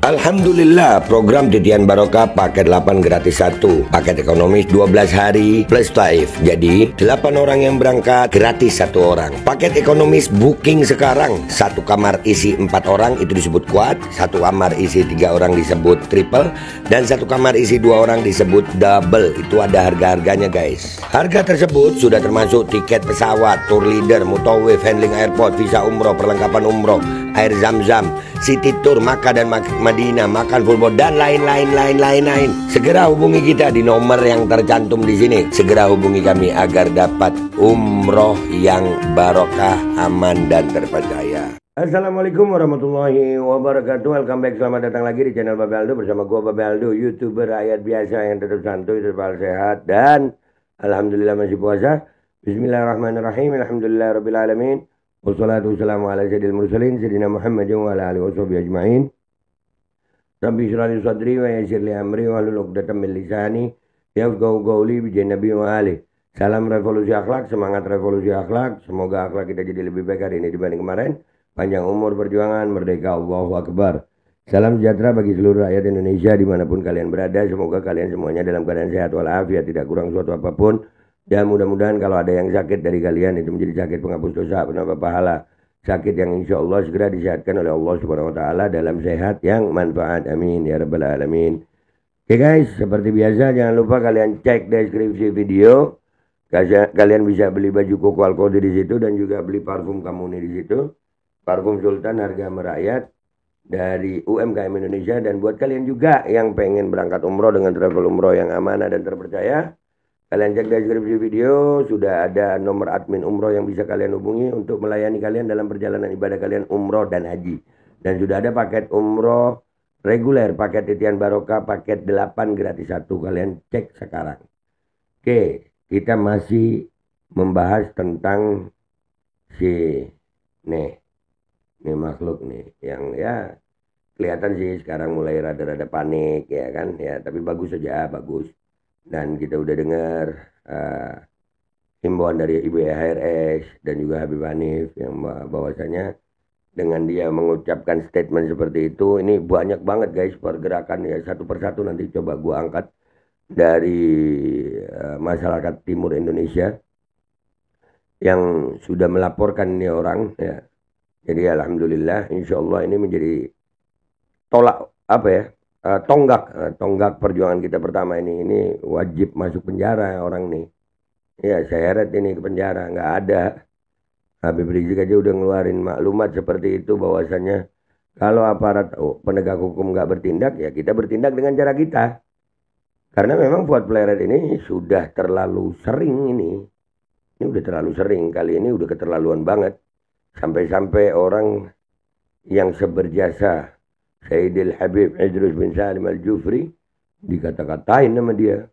Alhamdulillah, program Titian Barokah paket 8 gratis 1, paket ekonomis 12 hari plus taif. Jadi 8 orang yang berangkat gratis 1 orang. Paket ekonomis booking sekarang, 1 kamar isi 4 orang itu disebut quad, 1 kamar isi 3 orang disebut triple, dan 1 kamar isi 2 orang disebut double. Itu ada harga-harganya guys. Harga tersebut sudah termasuk tiket pesawat, tour leader, mutawif, handling airport, visa umroh, perlengkapan umroh, air zam-zam, city tour, Makkah dan Madinah, makan full board, dan lain-lain. Segera hubungi kita di nomor yang tercantum di sini. Segera hubungi kami agar dapat umroh yang barokah, aman dan terpercaya. Assalamualaikum warahmatullahi wabarakatuh. Welcome back, selamat datang lagi di channel Babe Aldo bersama gua Babe Aldo, YouTuber rakyat biasa yang tetap santuy, tetap sehat, dan alhamdulillah masih puasa. Bismillahirrahmanirrahim. Alhamdulillahirabbil alamin. Wassalatu wassalamu ala sayyidil mursalin sayyidina Muhammadin wa ala alihi washabihi ajmain. Rabbi shrah li sadri wa yassir li amri wahlul 'uqdatam min lisani yafqahu qawli bi nabi wa ali. Salam revolusi akhlak, semangat revolusi akhlak. Semoga akhlak kita jadi lebih baik hari ini dibanding kemarin. Panjang umur perjuangan, merdeka, Allahu Akbar. Salam sejahtera bagi seluruh rakyat Indonesia dimanapun kalian berada. Semoga kalian semuanya dalam keadaan sehat walafiat, tidak kurang suatu apapun. Dan mudah-mudahan kalau ada yang sakit dari kalian itu menjadi sakit penghapus dosa, penambah pahala. Sakit yang insya Allah segera disehatkan oleh Allah Subhanahu Wa Taala dalam sehat yang manfaat. Amin ya rabbal alamin. Oke guys, seperti biasa jangan lupa kalian cek deskripsi video. Kalian bisa beli baju koko Alkodi di situ dan juga beli parfum Kamuni di situ. Parfum Sultan harga merakyat dari UMKM Indonesia. Dan buat kalian juga yang pengen berangkat umroh dengan travel umroh yang amanah dan terpercaya, kalian cek deskripsi video, sudah ada nomor admin umroh yang bisa kalian hubungi untuk melayani kalian dalam perjalanan ibadah kalian umroh dan haji. Dan sudah ada paket umroh reguler, paket Titian Barokah, paket 8 gratis 1. Kalian cek sekarang. Oke, kita masih membahas tentang si nih makhluk nih yang ya kelihatan sih sekarang mulai rada-rada panik ya kan ya, tapi bagus saja, bagus. Dan kita udah dengar himbauan dari Ibu HRS dan juga Habib Hanif yang bahwasanya dengan dia mengucapkan statement seperti itu, ini banyak banget guys pergerakan ya, satu persatu nanti coba gua angkat dari masyarakat timur Indonesia yang sudah melaporkan ini orang ya. Jadi alhamdulillah insya Allah ini menjadi tolak apa ya, tonggak perjuangan kita pertama ini wajib masuk penjara orang nih. Ya saya heret ini ke penjara, nggak ada. Habib Rizik aja udah ngeluarin maklumat seperti itu bahwasanya kalau aparat penegak hukum nggak bertindak ya kita bertindak dengan cara kita. Karena memang Fuad Pleret ini sudah terlalu sering ini udah terlalu sering, kali ini udah keterlaluan banget. Sampai-sampai orang yang seberjasa Sayyidil Habib Idrus bin Salim Al-Jufri dikata-katain sama dia,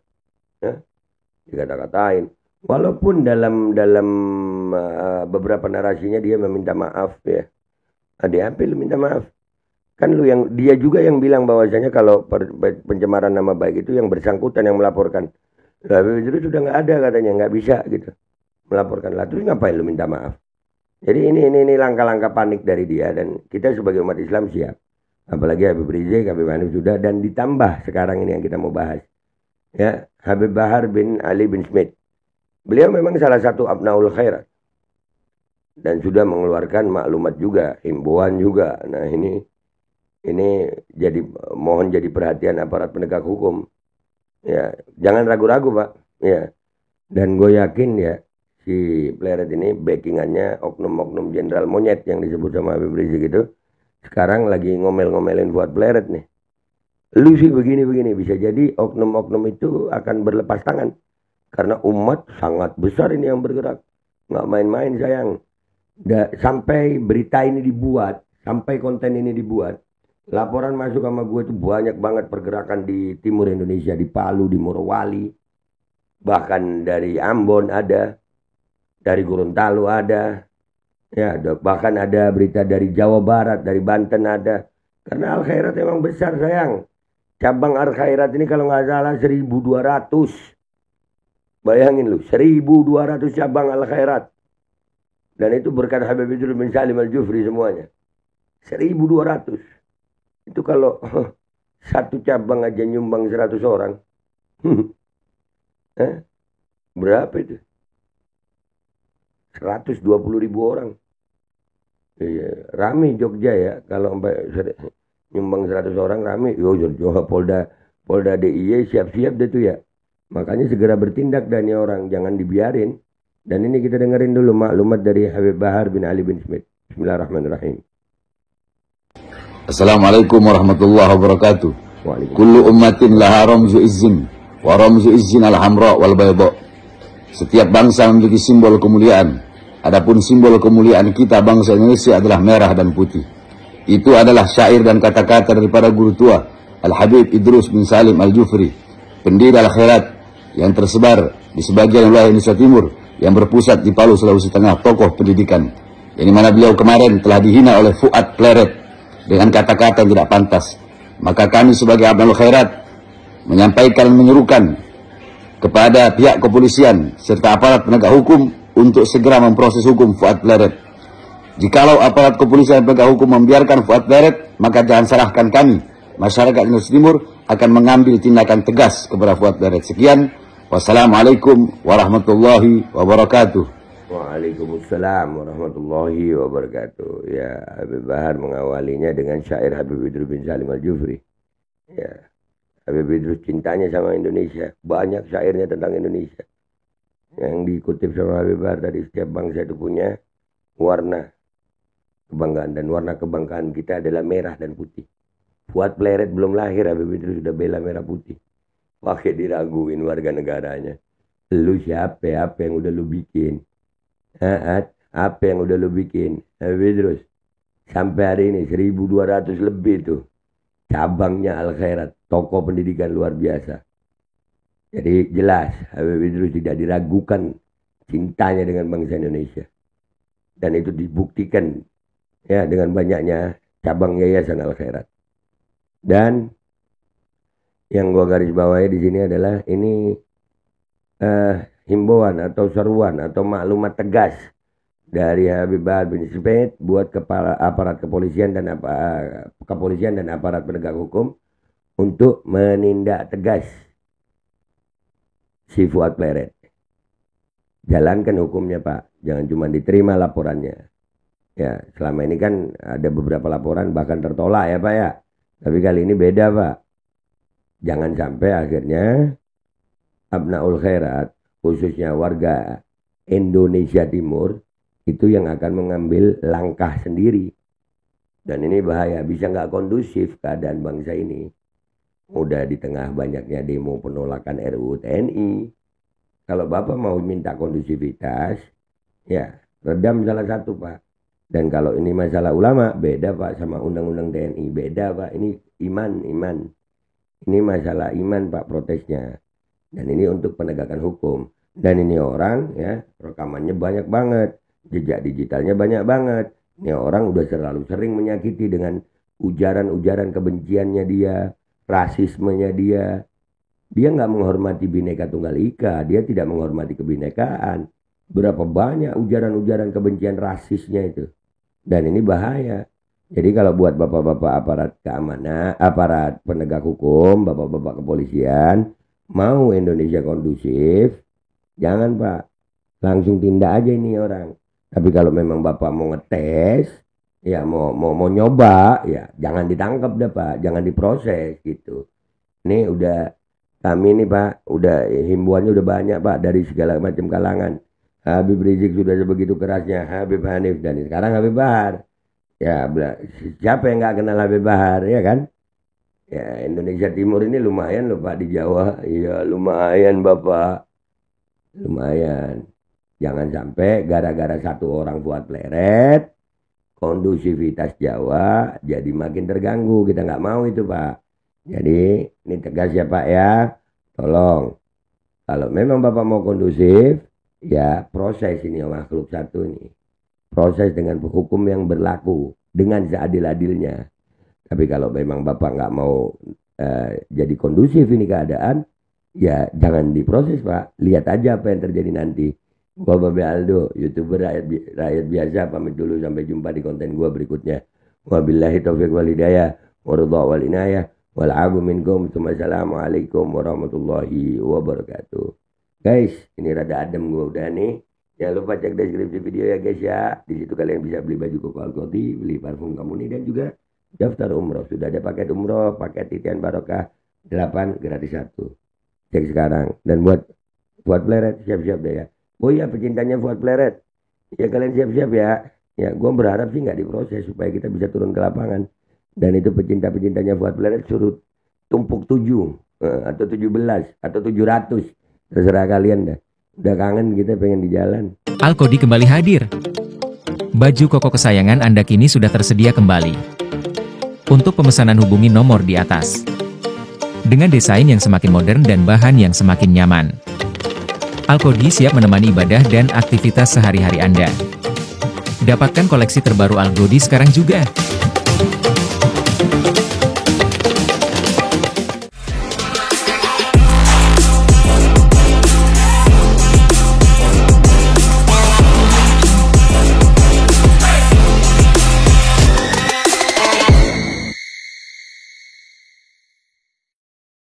ya? Dikata-katain. Walaupun dalam beberapa narasinya dia meminta maaf ya. Dia hampir minta maaf. Kan dia juga yang bilang bahwasanya kalau pencemaran nama baik itu yang bersangkutan yang melaporkan. Habib Idrus sudah nggak ada katanya, nggak bisa gitu melaporkan. Lah terus ngapain lu minta maaf? Jadi ini langkah-langkah panik dari dia, dan kita sebagai umat Islam siap. Apalagi Habib Rizik, Habib Hanif sudah, dan ditambah sekarang ini yang kita mau bahas. Ya, Habib Bahar bin Ali bin Smith. Beliau memang salah satu abnaul khairat. Dan sudah mengeluarkan maklumat juga, himbauan juga. Nah ini mohon jadi perhatian aparat penegak hukum. Ya, jangan ragu-ragu Pak. Ya. Dan gue yakin ya, si Pleret ini backingannya oknum-oknum jenderal monyet yang disebut sama Habib Rizik itu. Sekarang lagi ngomel-ngomelin Fuad Pleret nih. Lu sih begini-begini. Bisa jadi oknum-oknum itu akan berlepas tangan. Karena umat sangat besar ini yang bergerak. Nggak main-main sayang. Sampai berita ini dibuat. Sampai konten ini dibuat. Laporan masuk sama gue itu banyak banget pergerakan di timur Indonesia. Di Palu, di Morowali. Bahkan dari Ambon ada. Dari Gorontalo ada. Ya, bahkan ada berita dari Jawa Barat, dari Banten ada. Karena Al-Khairat memang besar sayang. Cabang Al-Khairat ini kalau nggak salah 1.200. Bayangin lu, 1.200 cabang Al-Khairat. Dan itu berkat Habib Idrus bin Salim Al-Jufri semuanya. 1.200. Itu kalau satu cabang aja nyumbang 100 orang. Berapa itu? 120.000 orang. Iya, rame Jogja ya. Kalau sampai nyumbang 100 orang rame. Yo, Polda DIY siap-siap deh tuh ya. Makanya segera bertindak dan orang. Jangan dibiarin. Dan ini kita dengerin dulu maklumat dari Habib Bahar bin Ali bin Smith. Bismillahirrahmanirrahim. Assalamualaikum warahmatullahi wabarakatuh. Kullu ummatin laha ramzu izzin wa ramzu izzin al-hamra wal bayda. Setiap bangsa memiliki simbol kemuliaan. Adapun simbol kemuliaan kita bangsa Indonesia adalah merah dan putih. Itu adalah syair dan kata-kata daripada guru tua Al-Habib Idrus bin Salim Al-Jufri, pendiri Al-Khairat yang tersebar di sebagian wilayah Indonesia Timur yang berpusat di Palu, Sulawesi Tengah, tokoh pendidikan. Yang mana beliau kemarin telah dihina oleh Fuad Pleret dengan kata-kata yang tidak pantas. Maka kami sebagai Abnul Khairat menyampaikan dan menyerukan kepada pihak kepolisian serta aparat penegak hukum untuk segera memproses hukum Fuad Pleret. Jikalau aparat kepolisian penegak hukum membiarkan Fuad Pleret, maka jangan salahkan kami, masyarakat Indonesia Timur, akan mengambil tindakan tegas kepada Fuad Pleret. Sekian, wassalamualaikum warahmatullahi wabarakatuh. Waalaikumsalam warahmatullahi wabarakatuh. Ya, Habib Bahar mengawalinya dengan syair Habib Idrus bin Salim Al-Jufri. Ya, Habib Idrus cintanya sama Indonesia. Banyak syairnya tentang Indonesia. Yang dikutip sama Habib Bahar tadi, setiap bangsa itu punya warna kebanggaan. Dan warna kebanggaan kita adalah merah dan putih. Fuad Pleret belum lahir, Habib Idrus sudah bela merah putih. Pakai diraguin warga negaranya. Lu siapa? Apa yang udah lu bikin? Apa yang udah lu bikin? Habib Idrus. Sampai hari ini 1.200 lebih tuh cabangnya Al-Khairat. Tokoh pendidikan luar biasa. Jadi jelas Habib Idrus tidak diragukan cintanya dengan bangsa Indonesia. Dan itu dibuktikan ya dengan banyaknya cabang yayasan Al-Khairat. Dan yang gua garis bawahi di sini adalah ini himbauan atau seruan atau maklumat tegas dari Habib Bahar bin Smith buat kepala aparat kepolisian dan aparat penegak hukum untuk menindak tegas si Fuad Pleret. Jalankan hukumnya, Pak. Jangan cuma diterima laporannya. Ya, selama ini kan ada beberapa laporan bahkan tertolak ya, Pak ya. Tapi kali ini beda, Pak. Jangan sampai akhirnya Abnaul Khairat, khususnya warga Indonesia Timur, itu yang akan mengambil langkah sendiri. Dan ini bahaya, bisa nggak kondusif keadaan bangsa ini. Udah di tengah banyaknya demo penolakan RUU TNI. Kalau Bapak mau minta kondusivitas, ya redam salah satu, Pak. Dan kalau ini masalah ulama, beda, Pak, sama undang-undang TNI. Beda, Pak. Ini iman. Ini masalah iman, Pak, protesnya. Dan ini untuk penegakan hukum. Dan ini orang, ya, rekamannya banyak banget. Jejak digitalnya banyak banget. Ini orang udah terlalu sering menyakiti dengan ujaran-ujaran kebenciannya dia, rasismenya dia. Dia nggak menghormati Bhinneka Tunggal Ika. Dia tidak menghormati kebinekaan. Berapa banyak ujaran-ujaran kebencian rasisnya itu. Dan ini bahaya. Jadi kalau buat bapak-bapak aparat keamanan, aparat penegak hukum, bapak-bapak kepolisian, mau Indonesia kondusif, jangan, Pak. Langsung tindak aja ini orang. Tapi kalau memang Bapak mau ngetes, ya mau nyoba, ya jangan ditangkap deh, Pak. Jangan diproses gitu. Ini udah kami nih, Pak, udah himbauannya udah banyak, Pak, dari segala macam kalangan. Habib Rizik sudah sebegitu kerasnya, Habib Hanif, dan sekarang Habib Bahar. Ya, siapa yang nggak kenal Habib Bahar, ya kan? Ya, Indonesia Timur ini lumayan loh, Pak, di Jawa. Iya, lumayan, Bapak. Lumayan. Jangan sampai gara-gara satu orang Fuad Pleret, kondusivitas Jawa jadi makin terganggu. Kita nggak mau itu, Pak. Jadi, ini tegas ya, Pak, ya. Tolong. Kalau memang Bapak mau kondusif, ya proses ini makhluk satu ini. Proses dengan hukum yang berlaku. Dengan seadil-adilnya. Tapi kalau memang Bapak nggak mau jadi kondusif ini keadaan, ya jangan diproses, Pak. Lihat aja apa yang terjadi nanti. Gua Babe Aldo, YouTuber rakyat biasa, pamit dulu, sampai jumpa di konten gua berikutnya. Wabillahi taufiq wal hidayah. waridha wal inayah wal abu minkum. Assalamualaikum warahmatullahi wabarakatuh. Guys, ini rada adem gue udah nih. Jangan lupa cek deskripsi video ya guys ya. Di situ kalian bisa beli baju koko Al-Qoti, beli parfum Kamuni, dan juga daftar umroh. Sudah ada paket umroh, paket titian barokah 8 gratis 1. Cek sekarang. Dan buat Pleret, siap-siap deh ya. Oh iya, pecintanya Fuad Pleret, ya kalian siap-siap ya. Ya, gue berharap sih nggak diproses supaya kita bisa turun ke lapangan. Dan itu pecinta-pecintanya Fuad Pleret suruh tumpuk 7 atau 17 atau 700. Terserah kalian dah. Udah kangen kita pengen di jalan. Al-Qoti kembali hadir. Baju koko kesayangan Anda kini sudah tersedia kembali. Untuk pemesanan hubungi nomor di atas. Dengan desain yang semakin modern dan bahan yang semakin nyaman. Al-Qoti siap menemani ibadah dan aktivitas sehari-hari Anda. Dapatkan koleksi terbaru Al-Qoti sekarang juga.